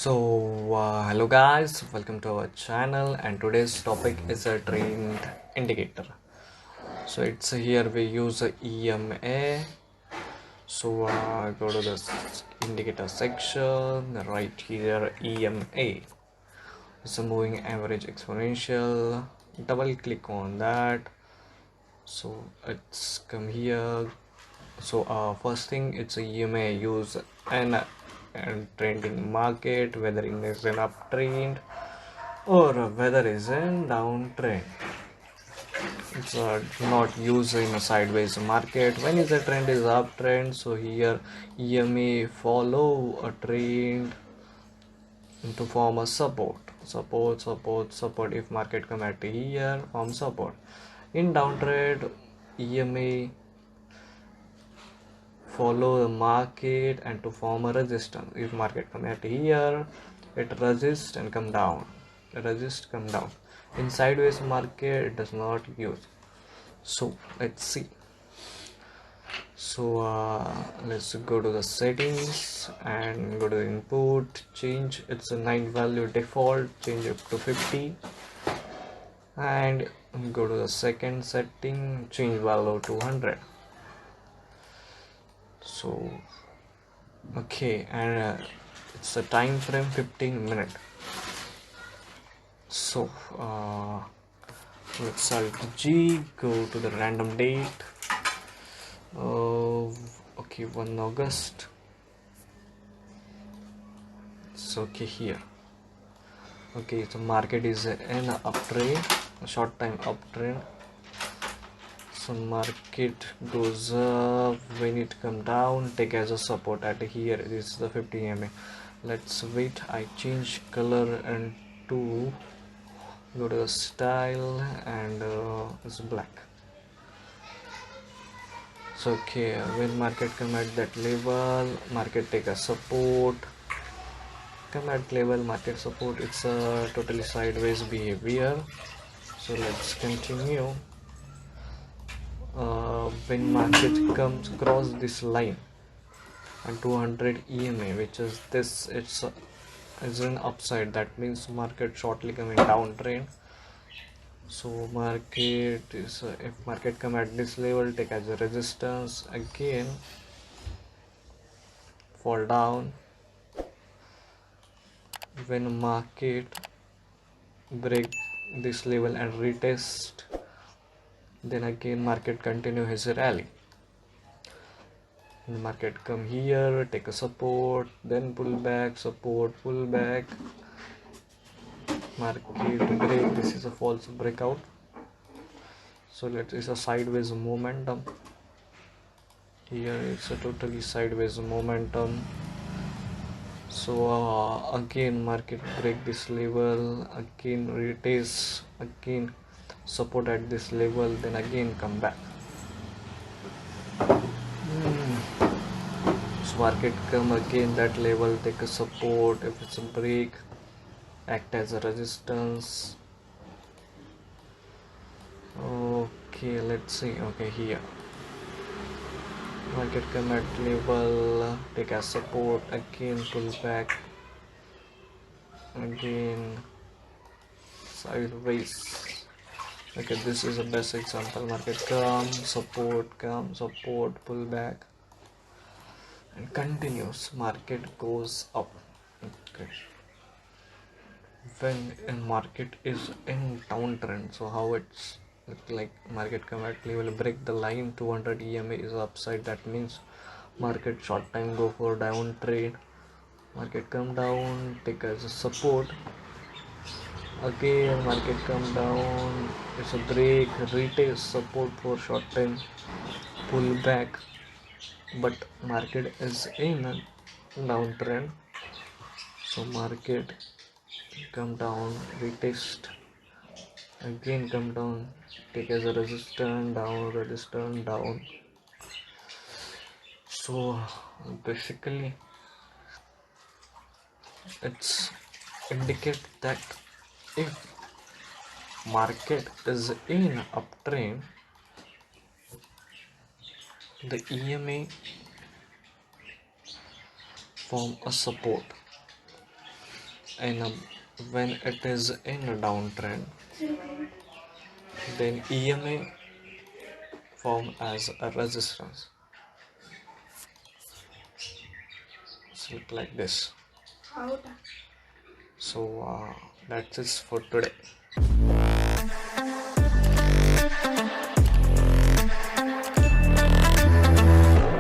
Hello guys, welcome to our channel, and today's topic is a trend indicator. So it's here we use a EMA. Go to the indicator section right here. EMA, it's a moving average exponential. Double click on that. So it's come here. First thing, it's a EMA use and trending market, whether it is an uptrend or whether it's a downtrend. It's not used in a sideways market. When is the trend is uptrend, so here EMA follow a trend to form a support. If market come at here, form support. In downtrend, EMA follow the market and to form a resistance. If market come at here, it resist and come down, come down. In sideways market it does not use. So let's see. Let's go to the settings and go to the input, change its a 9 value default, change it to 50, and go to the second setting, change value to 100. So okay, and it's a time frame 15 minutes. So let's start G, go to the random date. Okay, 1 August. So okay, here. Okay, so market is in uptrend, short time uptrend. So market goes up, when it come down, take as a support at here. This is the 50 EMA. Let's wait, I change color and to go to the style, and it's black. So okay, when market come at that level, market take a support, come at level, market support, it's a totally sideways behavior. So let's continue. When market comes across this line and 200 EMA, which is this, it's an upside, that means market shortly coming downtrend. So market is if market come at this level, take as a resistance, again fall down. When market break this level and retest, then again market continue his rally. The market come here, take a support, then pull back, support, pull back, market break. This is a false breakout. So let is a sideways momentum. Here it's a totally sideways momentum. So again market break this level, again retest, again support at this level, then again come back. So market come again that level, take a support, if it's a break, act as a resistance. Okay, let's see. Okay, here market come at level, take as support, again pull back, again sideways. Okay, this is a best example. Market come support, pull back, and continues. Market goes up. Okay, when a market is in downtrend, so how it's look like, market come at level, break the line, 200 EMA is upside, that means market short time go for down trade. Market come down, take as a support, again market come down, it's a break, retest, support for short time, pull back, but market is in a downtrend. So market come down, retest, again come down, take as a resistance, down, resistance, down. So basically it's indicate that if market is in uptrend, the EMA form a support. in a, when it is in a downtrend, then EMA form as a resistance. So look like this. So that's it for today.